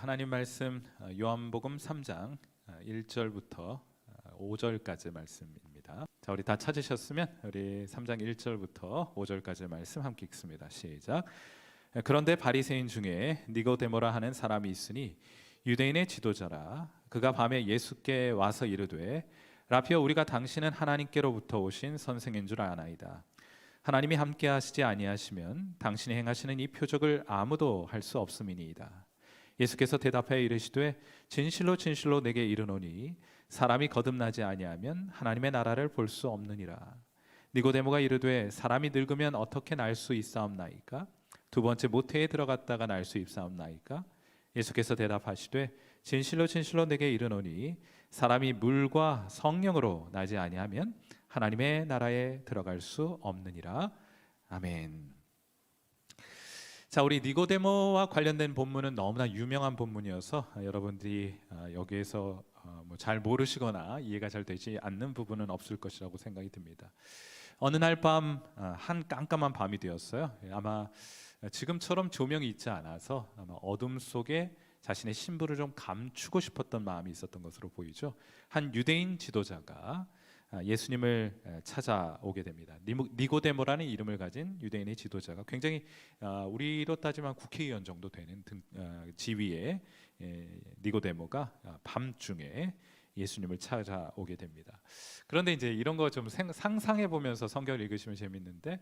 하나님 말씀 요한복음 3장 1절부터 5절까지 말씀입니다. 자, 우리 다 찾으셨으면 우리 3장 1절부터 5절까지 말씀 함께 읽습니다. 시작. 그런데 바리새인 중에 니고데모라 하는 사람이 있으니 유대인의 지도자라. 그가 밤에 예수께 와서 이르되 라피어, 우리가 당신은 하나님께로부터 오신 선생인 줄 아나이다. 하나님이 함께 하시지 아니하시면 당신이 행하시는 이 표적을 아무도 할 수 없음이니이다. 예수께서 대답하여 이르시되 진실로 진실로 내게 이르노니 사람이 거듭나지 아니하면 하나님의 나라를 볼 수 없느니라. 니고데모가 이르되 사람이 늙으면 어떻게 날 수 있사옵나이까? 두 번째 모태에 들어갔다가 날 수 있사옵나이까? 예수께서 대답하시되 진실로 진실로 내게 이르노니 사람이 물과 성령으로 나지 아니하면 하나님의 나라에 들어갈 수 없느니라. 아멘. 자, 우리 니고데모와 관련된 본문은 너무나 유명한 본문이어서 여러분들이 여기에서 잘 모르시거나 이해가 잘 되지 않는 부분은 없을 것이라고 생각이 듭니다. 어느 날 밤, 한 깜깜한 밤이 되었어요. 아마 지금처럼 조명이 있지 않아서 아마 어둠 속에 자신의 신부를 좀 감추고 싶었던 마음이 있었던 것으로 보이죠. 한 유대인 지도자가 예수님을 찾아오게 됩니다. 니고데모라는 이름을 가진 유대인의 지도자가 굉장히 우리로 따지면 국회의원 정도 되는 지위의 니고데모가 밤중에 예수님을 찾아오게 됩니다. 그런데 이제 이런 거 좀 상상해 보면서 성경을 읽으시면 재밌는데,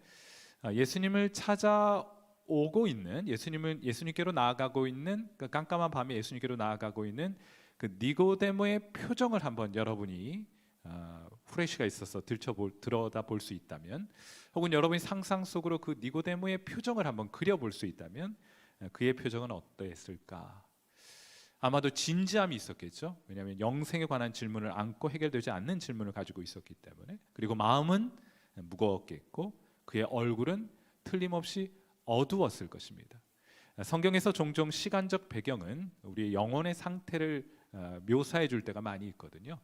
예수님을 찾아오고 있는 예수님께로 나아가고 있는 그 깜깜한 밤에 예수님께로 나아가고 있는 그 니고데모의 표정을 한번 여러분이 후레쉬가 있어서 들여다볼 수 있다면, 혹은 여러분이 상상 속으로 그 니고데모의 표정을 한번 그려볼 수 있다면 그의 표정은 어떠했을까? 아마도 진지함이 있었겠죠. 왜냐하면 영생에 관한 질문을 안고 해결되지 않는 질문을 가지고 있었기 때문에. 그리고 마음은 무거웠겠고 그의 얼굴은 틀림없이 어두웠을 것입니다. 성경에서 종종 시간적 배경은 우리의 영혼의 상태를 묘사해 줄 때가 많이 있거든요.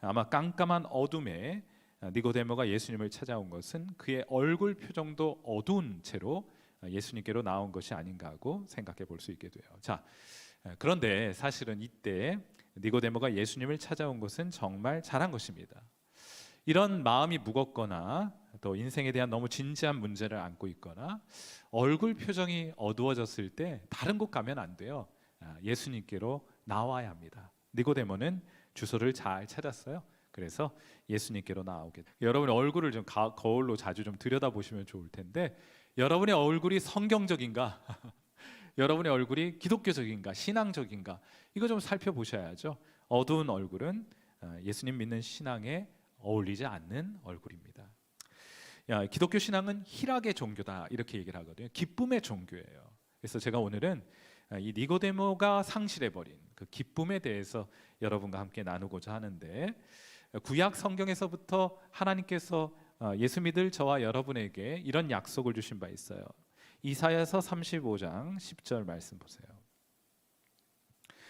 아마 깜깜한 어둠에 니고데모가 예수님을 찾아온 것은 그의 얼굴 표정도 어두운 채로 예수님께로 나온 것이 아닌가 하고 생각해 볼 수 있게 돼요. 자, 그런데 사실은 이때 니고데모가 예수님을 찾아온 것은 정말 잘한 것입니다. 이런 마음이 무겁거나 또 인생에 대한 너무 진지한 문제를 안고 있거나 얼굴 표정이 어두워졌을 때 다른 곳 가면 안 돼요. 예수님께로 나와야 합니다. 니고데모는 주소를 잘 찾았어요. 그래서 예수님께로 나오게 돼요. 여러분의 얼굴을 좀 거울로 자주 좀 들여다보시면 좋을 텐데, 여러분의 얼굴이 성경적인가? 여러분의 얼굴이 기독교적인가? 신앙적인가? 이거 좀 살펴보셔야죠. 어두운 얼굴은 예수님 믿는 신앙에 어울리지 않는 얼굴입니다. 기독교 신앙은 희락의 종교다 이렇게 얘기를 하거든요. 기쁨의 종교예요. 그래서 제가 오늘은 이 니고데모가 상실해버린 그 기쁨에 대해서 여러분과 함께 나누고자 하는데, 구약 성경에서부터 하나님께서 예수 믿을 저와 여러분에게 이런 약속을 주신 바 있어요. 이사야서 35장 10절 말씀 보세요.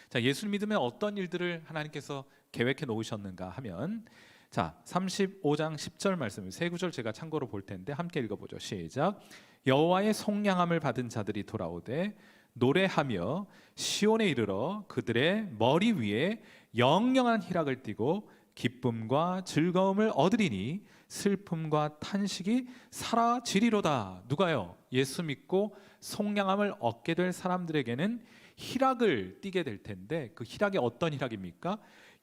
자, 예수를 믿으면 어떤 일들을 하나님께서 계획해 놓으셨는가 하면, 자, 35장 10절 말씀, 세 구절 제가 참고로 볼 텐데 함께 읽어보죠. 시작. 여호와의 속량함을 받은 자들이 돌아오되 노래하며 시온에 이르러 그들의 머리 위에 영영한 희락을 띠고 기쁨과 즐거움을 얻으리니 슬픔과 탄식이 사라지리로다. 누가요? 예수 믿고 속량함을 얻게 될 사람들에게는 희락을 띠게 될 텐데, 그 희락이 어떤 희락입니까?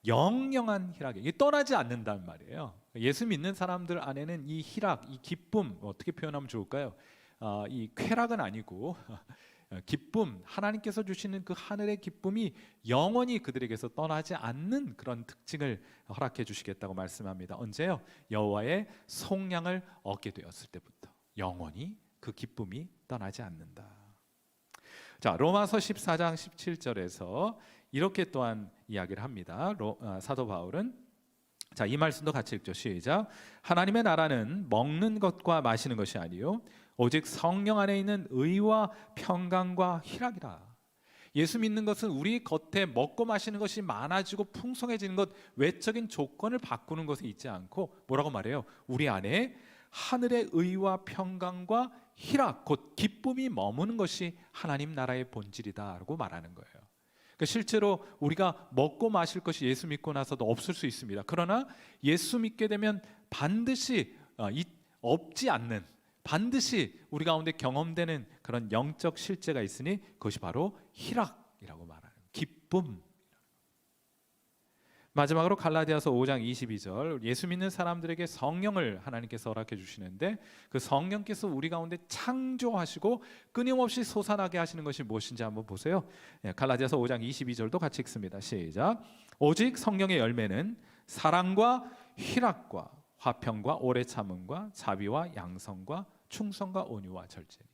영영한 희락이, 이게 떠나지 않는단 말이에요. 예수 믿는 사람들 안에는 이 희락, 이 기쁨, 어떻게 표현하면 좋을까요? 이 쾌락은 아니고 기쁨, 하나님께서 주시는 그 하늘의 기쁨이 영원히 그들에게서 떠나지 않는 그런 특징을 허락해 주시겠다고 말씀합니다. 언제요? 여호와의 속량을 얻게 되었을 때부터 영원히 그 기쁨이 떠나지 않는다. 자, 로마서 14장 17절에서 이렇게 또한 이야기를 합니다. 사도 바울은, 자, 이 말씀도 같이 읽죠. 시작. 하나님의 나라는 먹는 것과 마시는 것이 아니요 오직 성령 안에 있는 의와 평강과 희락이라. 예수 믿는 것은 우리 겉에 먹고 마시는 것이 많아지고 풍성해지는 것, 외적인 조건을 바꾸는 것에 있지 않고, 뭐라고 말해요? 우리 안에 하늘의 의와 평강과 희락, 곧 기쁨이 머무는 것이 하나님 나라의 본질이다라고 말하는 거예요. 그러니까 실제로 우리가 먹고 마실 것이 예수 믿고 나서도 없을 수 있습니다. 그러나 예수 믿게 되면 반드시 없지 않는, 반드시 우리 가운데 경험되는 그런 영적 실제가 있으니 그것이 바로 희락이라고 말하는 기쁨. 마지막으로 갈라디아서 5장 22절, 예수 믿는 사람들에게 성령을 하나님께서 허락해 주시는데 그 성령께서 우리 가운데 창조하시고 끊임없이 솟아나게 하시는 것이 무엇인지 한번 보세요. 갈라디아서 5장 22절도 같이 읽습니다. 시작. 오직 성령의 열매는 사랑과 희락과 화평과 오래 참음과 자비와 양성과 충성과 온유와 절제니.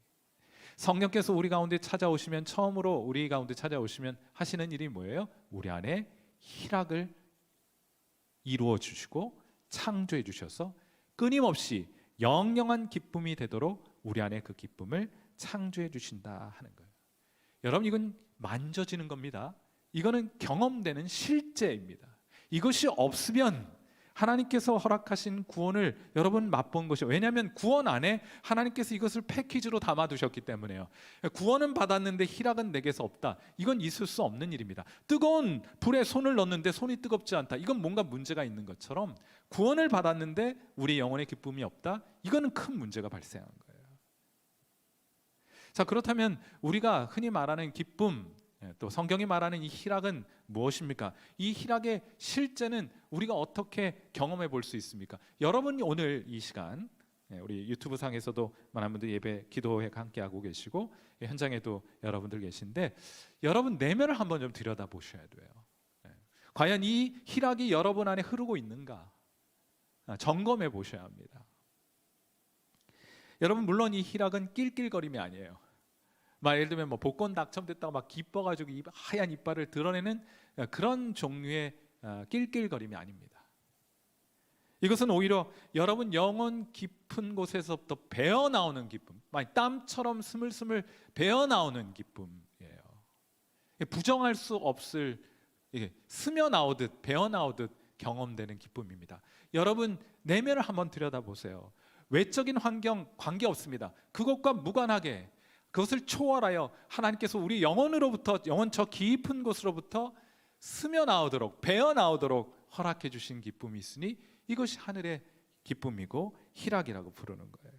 성령께서 우리 가운데 찾아오시면, 처음으로 우리 가운데 찾아오시면 하시는 일이 뭐예요? 우리 안에 희락을 이루어 주시고 창조해 주셔서 끊임없이 영영한 기쁨이 되도록 우리 안에 그 기쁨을 창조해 주신다 하는 거예요. 여러분, 이건 만져지는 겁니다. 이거는 경험되는 실제입니다. 이것이 없으면 하나님께서 허락하신 구원을 여러분 맛본 것이요. 왜냐하면 구원 안에 하나님께서 이것을 패키지로 담아두셨기 때문에요. 구원은 받았는데 희락은 내게서 없다. 이건 있을 수 없는 일입니다. 뜨거운 불에 손을 넣는데 손이 뜨겁지 않다. 이건 뭔가 문제가 있는 것처럼 구원을 받았는데 우리 영혼의 기쁨이 없다. 이거는 큰 문제가 발생한 거예요. 자, 그렇다면 우리가 흔히 말하는 기쁨, 또 성경이 말하는 이 희락은 무엇입니까? 이 희락의 실제는 우리가 어떻게 경험해 볼 수 있습니까? 여러분이 오늘 이 시간, 우리 유튜브 상에서도 많은 분들 예배 기도회 함께 하고 계시고 현장에도 여러분들 계신데, 여러분 내면을 한번 좀 들여다 보셔야 돼요. 과연 이 희락이 여러분 안에 흐르고 있는가 점검해 보셔야 합니다. 여러분, 물론 이 희락은 낄낄거림이 아니에요. 예를 들면 복권 당첨됐다고 막 기뻐가지고 하얀 이빨을 드러내는 그런 종류의 낄낄거림이 아닙니다. 이것은 오히려 여러분 영혼 깊은 곳에서부터 배어 나오는 기쁨, 땀처럼 스물스물 배어 나오는 기쁨이에요. 부정할 수 없을, 스며 나오듯 배어 나오듯 경험되는 기쁨입니다. 여러분 내면을 한번 들여다보세요. 외적인 환경 관계없습니다. 그것과 무관하게 그것을 초월하여 하나님께서 우리 영혼으로부터, 영혼 저 깊은 곳으로부터 스며 나오도록, 배어 나오도록 허락해 주신 기쁨이 있으니 이것이 하늘의 기쁨이고 희락이라고 부르는 거예요.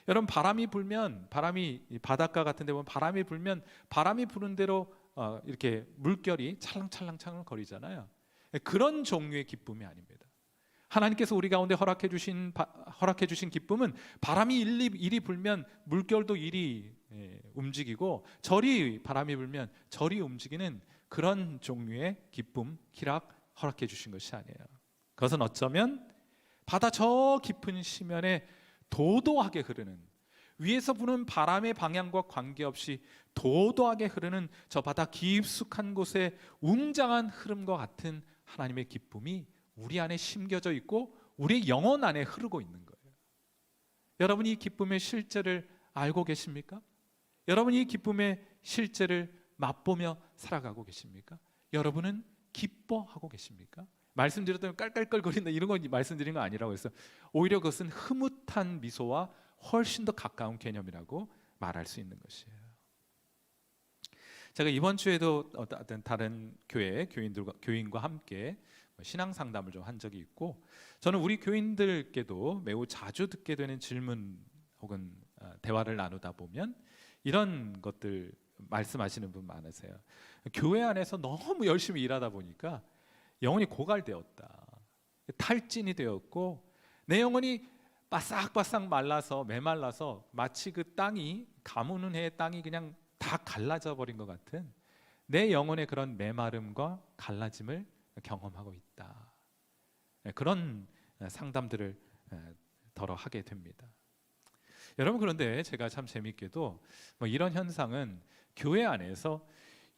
여러분, 바람이 불면, 바닷가 같은 데 보면 바람이 불면 바람이 부는 대로 이렇게 물결이 찰랑찰랑 거리잖아요. 그런 종류의 기쁨이 아닙니다. 하나님께서 우리 가운데 허락해 주신 기쁨은 바람이 이리 불면 물결도 이리 움직이고, 바람이 불면 절이 움직이는 그런 종류의 기쁨, 희락 허락해 주신 것이 아니에요. 그것은 어쩌면 바다 저 깊은 시면에 도도하게 흐르는, 위에서 부는 바람의 방향과 관계없이 도도하게 흐르는 저 바다 깊숙한 곳에 웅장한 흐름과 같은 하나님의 기쁨이 우리 안에 심겨져 있고 우리 영혼 안에 흐르고 있는 거예요. 여러분이 이 기쁨의 실제를 알고 계십니까? 여러분이 이 기쁨의 실제를 맛보며 살아가고 계십니까? 여러분은 기뻐하고 계십니까? 말씀드렸던 깔깔거린다 이런 거 말씀드린 거 아니라고 해서 오히려 그것은 흐뭇한 미소와 훨씬 더 가까운 개념이라고 말할 수 있는 것이에요. 제가 이번 주에도 어떤 다른 교인과 함께 신앙 상담을 좀 한 적이 있고, 저는 우리 교인들께도 매우 자주 듣게 되는 질문 혹은 대화를 나누다 보면 이런 것들 말씀하시는 분 많으세요. 교회 안에서 너무 열심히 일하다 보니까 영혼이 고갈되었다, 탈진이 되었고 내 영혼이 바싹바싹 말라서 메말라서 마치 그 땅이, 가무는 해의 땅이 그냥 다 갈라져 버린 것 같은 내 영혼의 그런 메마름과 갈라짐을 경험하고 있다. 그런 상담들을 더러 하게 됩니다. 여러분, 그런데 제가 참 재밌게도 이런 현상은 교회 안에서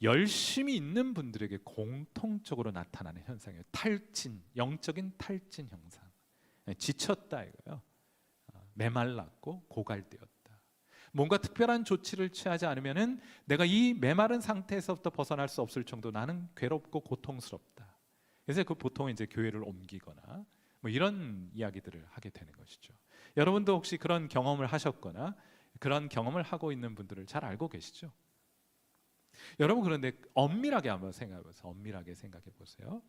열심히 있는 분들에게 공통적으로 나타나는 현상이에요. 탈진, 영적인 탈진 현상. 지쳤다 이거요. 메말랐고 고갈되었다. 뭔가 특별한 조치를 취하지 않으면은 내가 이 메마른 상태에서부터 벗어날 수 없을 정도 나는 괴롭고 고통스럽다. 그래서 보통 이제 교회를 옮기거나 이런 이야기들을 하게 되는 것이죠. 여러분도 혹시 그런 경험을 하셨거나 그런 경험을 하고 있는 분들을 잘 알고 계시죠? 여러분 그런데 엄밀하게 한번 생각해 보세요. 엄밀하게 생각해 보세요.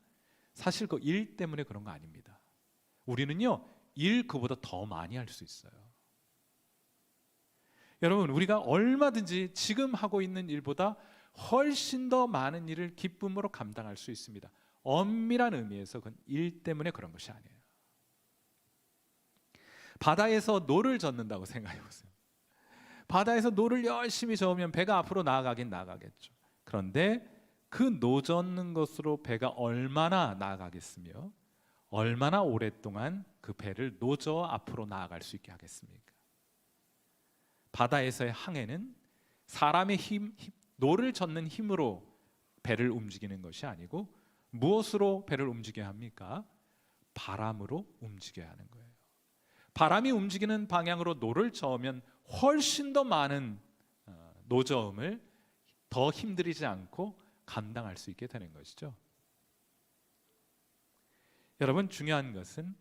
사실 그 일 때문에 그런 거 아닙니다. 우리는요, 일 그보다 더 많이 할 수 있어요. 여러분, 우리가 얼마든지 지금 하고 있는 일보다 훨씬 더 많은 일을 기쁨으로 감당할 수 있습니다. 엄밀한 의미에서 그건 일 때문에 그런 것이 아니에요. 바다에서 노를 젓는다고 생각해 보세요. 바다에서 노를 열심히 저으면 배가 앞으로 나아가긴 나아가겠죠. 그런데 그 노 젓는 것으로 배가 얼마나 나아가겠으며 얼마나 오랫동안 그 배를 노저 앞으로 나아갈 수 있게 하겠습니까? 바다에서의 항해는 사람의 노를 젓는 힘으로 배를 움직이는 것이 아니고 무엇으로 배를 움직여야 합니까? 바람으로 움직여야 하는 거예요. 바람이 움직이는 방향으로 노를 저으면 훨씬 더 많은 노저음을 더 힘들이지 않고 감당할 수 있게 되는 것이죠. 여러분, 중요한 것은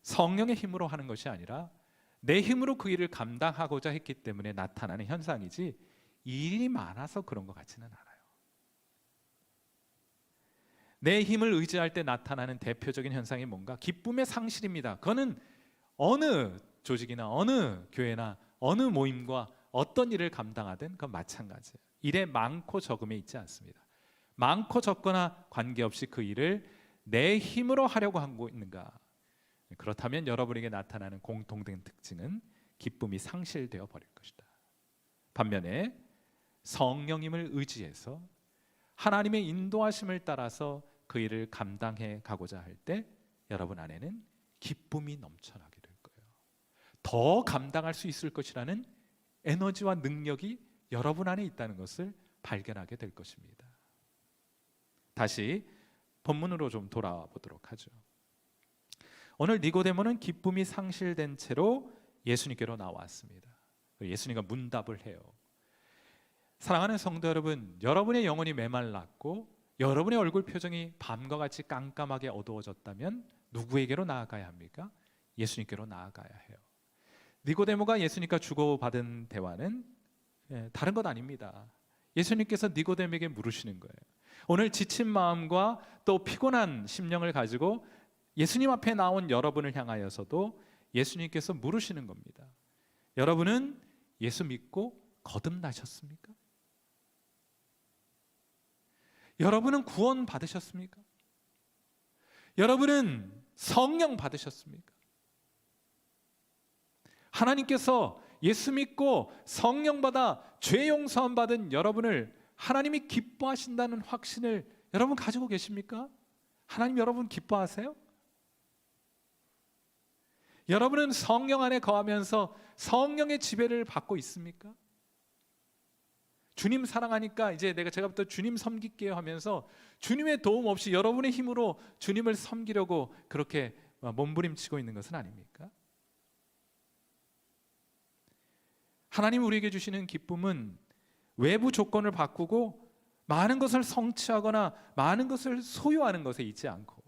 성령의 힘으로 하는 것이 아니라 내 힘으로 그 일을 감당하고자 했기 때문에 나타나는 현상이지 일이 많아서 그런 것 같지는 않아요. 내 힘을 의지할 때 나타나는 대표적인 현상이 뭔가? 기쁨의 상실입니다. 그거는 어느 조직이나 어느 교회나 어느 모임과 어떤 일을 감당하든 그건 마찬가지예요. 일에 많고 적음에 있지 않습니다. 많고 적거나 관계없이 그 일을 내 힘으로 하려고 하고 있는가? 그렇다면 여러분에게 나타나는 공통된 특징은 기쁨이 상실되어 버릴 것이다. 반면에 성령님을 의지해서 하나님의 인도하심을 따라서 그 일을 감당해 가고자 할 때 여러분 안에는 기쁨이 넘쳐나게 될 거예요. 더 감당할 수 있을 것이라는 에너지와 능력이 여러분 안에 있다는 것을 발견하게 될 것입니다. 다시 본문으로 좀 돌아와 보도록 하죠. 오늘 니고데모는 기쁨이 상실된 채로 예수님께로 나왔습니다. 예수님과 문답을 해요. 사랑하는 성도 여러분, 여러분의 영혼이 메말랐고 여러분의 얼굴 표정이 밤과 같이 깜깜하게 어두워졌다면 누구에게로 나아가야 합니까? 예수님께로 나아가야 해요. 니고데모가 예수님과 주고받은 대화는 다른 것 아닙니다. 예수님께서 니고데모에게 물으시는 거예요. 오늘 지친 마음과 또 피곤한 심령을 가지고 예수님 앞에 나온 여러분을 향하여서도 예수님께서 물으시는 겁니다. 여러분은 예수 믿고 거듭나셨습니까? 여러분은 구원 받으셨습니까? 여러분은 성령 받으셨습니까? 하나님께서 예수 믿고 성령 받아 죄 용서함 받은 여러분을 하나님이 기뻐하신다는 확신을 여러분 가지고 계십니까? 하나님 여러분 기뻐하세요? 여러분은 성령 안에 거하면서 성령의 지배를 받고 있습니까? 주님 사랑하니까 이제 제가부터 주님 섬길게요 하면서 주님의 도움 없이 여러분의 힘으로 주님을 섬기려고 그렇게 몸부림치고 있는 것은 아닙니까? 하나님 우리에게 주시는 기쁨은 외부 조건을 바꾸고 많은 것을 성취하거나 많은 것을 소유하는 것에 있지 않고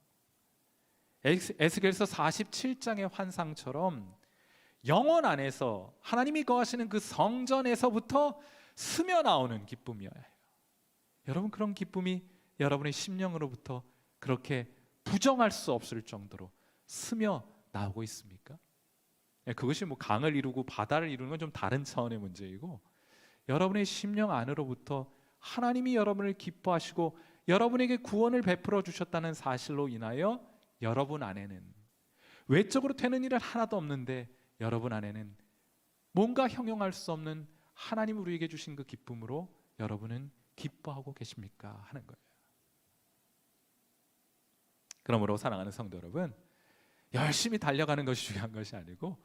에스겔서 47장의 환상처럼 영혼 안에서 하나님이 거하시는 그 성전에서부터 스며 나오는 기쁨이어야 해요. 여러분 그런 기쁨이 여러분의 심령으로부터 그렇게 부정할 수 없을 정도로 스며 나오고 있습니까? 그것이 뭐 강을 이루고 바다를 이루는 건 좀 다른 차원의 문제이고 여러분의 심령 안으로부터 하나님이 여러분을 기뻐하시고 여러분에게 구원을 베풀어 주셨다는 사실로 인하여 여러분 안에는 외적으로 되는 일은 하나도 없는데 여러분 안에는 뭔가 형용할 수 없는 하나님 우리에게 주신 그 기쁨으로 여러분은 기뻐하고 계십니까? 하는 거예요. 그러므로 사랑하는 성도 여러분, 열심히 달려가는 것이 중요한 것이 아니고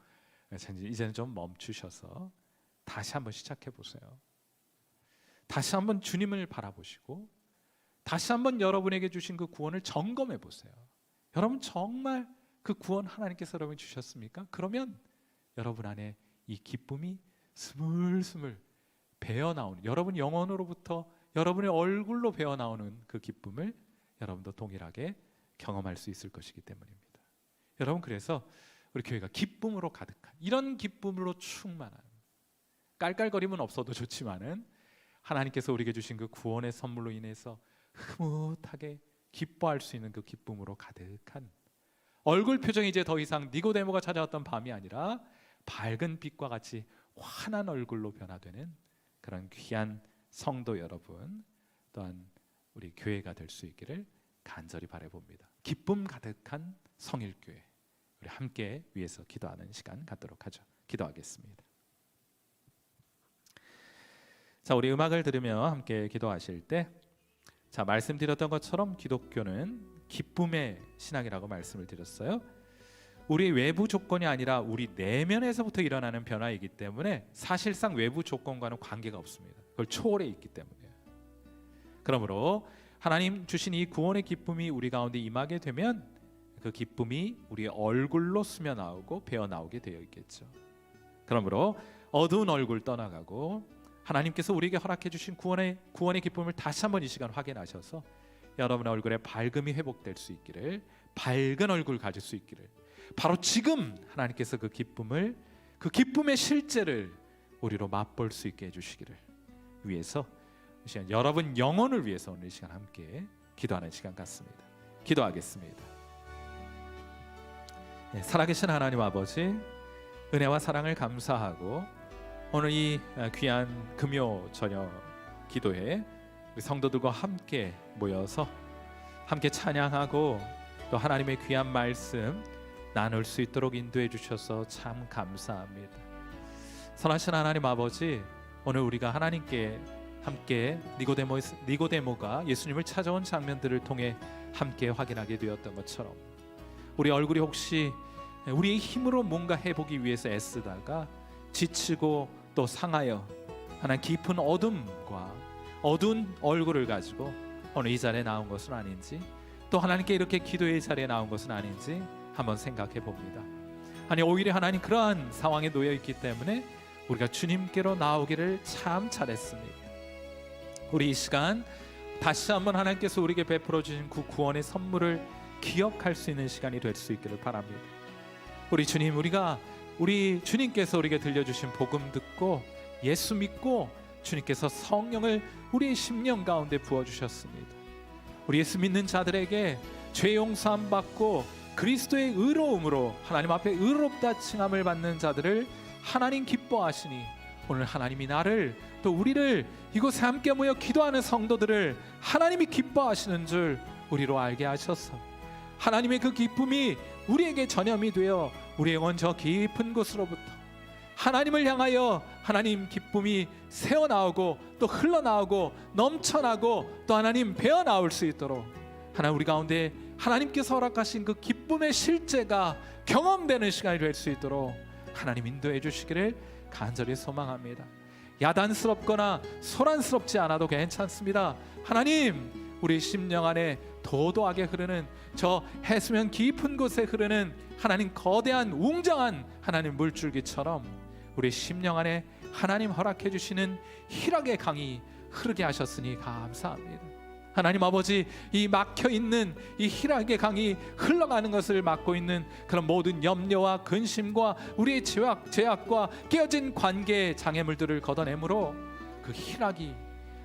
이제는 좀 멈추셔서 다시 한번 시작해 보세요. 다시 한번 주님을 바라보시고 다시 한번 여러분에게 주신 그 구원을 점검해 보세요. 여러분 정말 그 구원 하나님께서 여러분이 주셨습니까? 그러면 여러분 안에 이 기쁨이 스물스물 배어나오는 여러분 영혼으로부터 여러분의 얼굴로 배어나오는 그 기쁨을 여러분도 동일하게 경험할 수 있을 것이기 때문입니다. 여러분 그래서 우리 교회가 기쁨으로 가득한 이런 기쁨으로 충만한 깔깔거림은 없어도 좋지만은 하나님께서 우리에게 주신 그 구원의 선물로 인해서 흐뭇하게 기뻐할 수 있는 그 기쁨으로 가득한, 얼굴 표정이 이제 더 이상 니고데모가 찾아왔던 밤이 아니라 밝은 빛과 같이 환한 얼굴로 변화되는 그런 귀한 성도 여러분, 또한 우리 교회가 될 수 있기를 간절히 바라봅니다. 기쁨 가득한 성일교회, 우리 함께 위해서 기도하는 시간 갖도록 하죠. 기도하겠습니다. 자, 우리 음악을 들으며 함께 기도하실 때, 자, 말씀드렸던 것처럼 기독교는 기쁨의 신앙이라고 말씀을 드렸어요. 우리 외부 조건이 아니라 우리 내면에서부터 일어나는 변화이기 때문에 사실상 외부 조건과는 관계가 없습니다. 그걸 초월해 있기 때문에요. 그러므로 하나님 주신 이 구원의 기쁨이 우리 가운데 임하게 되면 그 기쁨이 우리의 얼굴로 스며나오고 배어나오게 되어 있겠죠. 그러므로 어두운 얼굴 떠나가고 하나님께서 우리에게 허락해 주신 구원의 기쁨을 다시 한번 이 시간 확인하셔서 여러분의 얼굴에 밝음이 회복될 수 있기를, 밝은 얼굴 가질 수 있기를, 바로 지금 하나님께서 그 기쁨의 실제를 우리로 맛볼 수 있게 해주시기를 위해서 이 시간 여러분 영혼을 위해서 오늘 이 시간 함께 기도하는 시간 같습니다. 기도하겠습니다. 살아계신 하나님 아버지, 은혜와 사랑을 감사하고 오늘 이 귀한 금요 저녁 기도회 우리 성도들과 함께 모여서 함께 찬양하고 또 하나님의 귀한 말씀 나눌 수 있도록 인도해 주셔서 참 감사합니다. 선하신 하나님 아버지, 오늘 우리가 하나님께 함께 니고데모가 예수님을 찾아온 장면들을 통해 함께 확인하게 되었던 것처럼 우리 얼굴이 혹시 우리의 힘으로 뭔가 해보기 위해서 애쓰다가 지치고 또 상하여 하나님 깊은 어둠과 어두운 얼굴을 가지고 오늘 이 자리에 나온 것은 아닌지, 또 하나님께 이렇게 기도의 자리에 나온 것은 아닌지 한번 생각해 봅니다. 아니, 오히려 하나님 그러한 상황에 놓여 있기 때문에 우리가 주님께로 나오기를 참 잘했습니다. 우리 이 시간 다시 한번 하나님께서 우리에게 베풀어 주신 그 구원의 선물을 기억할 수 있는 시간이 될 수 있기를 바랍니다. 우리 주님, 우리 주님께서 우리에게 들려주신 복음 듣고 예수 믿고 주님께서 성령을 우리의 심령 가운데 부어주셨습니다. 우리 예수 믿는 자들에게 죄 용서함 받고 그리스도의 의로움으로 하나님 앞에 의롭다 칭함을 받는 자들을 하나님 기뻐하시니, 오늘 하나님이 나를 또 우리를 이곳에 함께 모여 기도하는 성도들을 하나님이 기뻐하시는 줄 우리로 알게 하셔서 하나님의 그 기쁨이 우리에게 전염이 되어 우리의 영혼 저 깊은 곳으로부터 하나님을 향하여 하나님 기쁨이 새어나오고 또 흘러나오고 넘쳐나고 또 하나님 배어나올 수 있도록 하나님 우리 가운데 하나님께서 허락하신 그 기쁨의 실제가 경험되는 시간이 될 수 있도록 하나님 인도해 주시기를 간절히 소망합니다. 야단스럽거나 소란스럽지 않아도 괜찮습니다. 하나님, 우리 심령 안에 도도하게 흐르는 저 해수면 깊은 곳에 흐르는 하나님 거대한 웅장한 하나님 물줄기처럼 우리 심령 안에 하나님 허락해 주시는 희락의 강이 흐르게 하셨으니 감사합니다. 하나님 아버지, 이 막혀있는 이 희락의 강이 흘러가는 것을 막고 있는 그런 모든 염려와 근심과 우리의 죄악과 깨어진 관계의 장애물들을 걷어내므로 그 희락이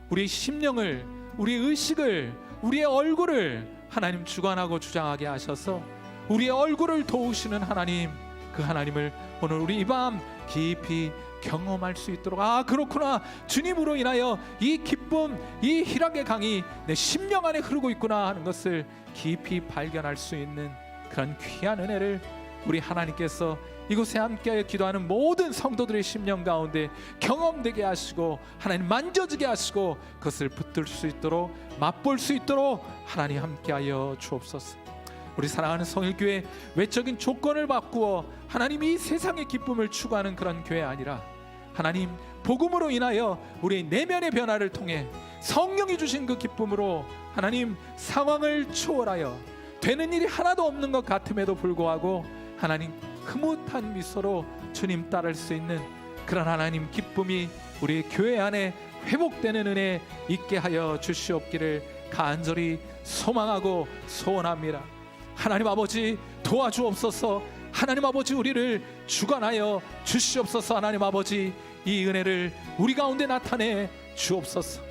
우리의 심령을, 우리의 의식을, 우리의 얼굴을 하나님 주관하고 주장하게 하셔서 우리의 얼굴을 도우시는 하나님, 그 하나님을 오늘 우리 이 밤 깊이 경험할 수 있도록, 아 그렇구나, 주님으로 인하여 이 기쁨, 이 희락의 강이 내 심령 안에 흐르고 있구나 하는 것을 깊이 발견할 수 있는 그런 귀한 은혜를 우리 하나님께서 이곳에 함께 기도하는 모든 성도들의 심령 가운데 경험되게 하시고 하나님 만져지게 하시고 그것을 붙들 수 있도록 맛볼 수 있도록 하나님 함께하여 주옵소서. 우리 사랑하는 성일교회, 외적인 조건을 바꾸어 하나님 이 세상의 기쁨을 추구하는 그런 교회 아니라 하나님 복음으로 인하여 우리의 내면의 변화를 통해 성령이 주신 그 기쁨으로 하나님 상황을 초월하여 되는 일이 하나도 없는 것 같음에도 불구하고 하나님 흐뭇한 미소로 주님 따를 수 있는 그런 하나님 기쁨이 우리 교회 안에 회복되는 은혜 있게 하여 주시옵기를 간절히 소망하고 소원합니다. 하나님 아버지 도와주옵소서. 하나님 아버지 우리를 주관하여 주시옵소서. 하나님 아버지 이 은혜를 우리 가운데 나타내 주옵소서.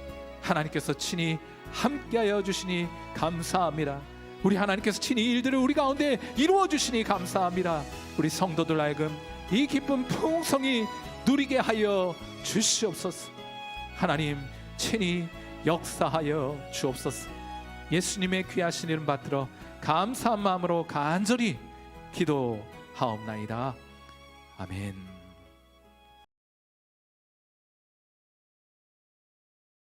하나님께서 친히 함께하여 주시니 감사합니다. 우리 하나님께서 친히 일들을 우리 가운데 이루어 주시니 감사합니다. 우리 성도들 하여금 이 기쁨 풍성히 누리게 하여 주시옵소서. 하나님 친히 역사하여 주옵소서. 예수님의 귀하신 이름 받들어 감사한 마음으로 간절히 기도하옵나이다. 아멘.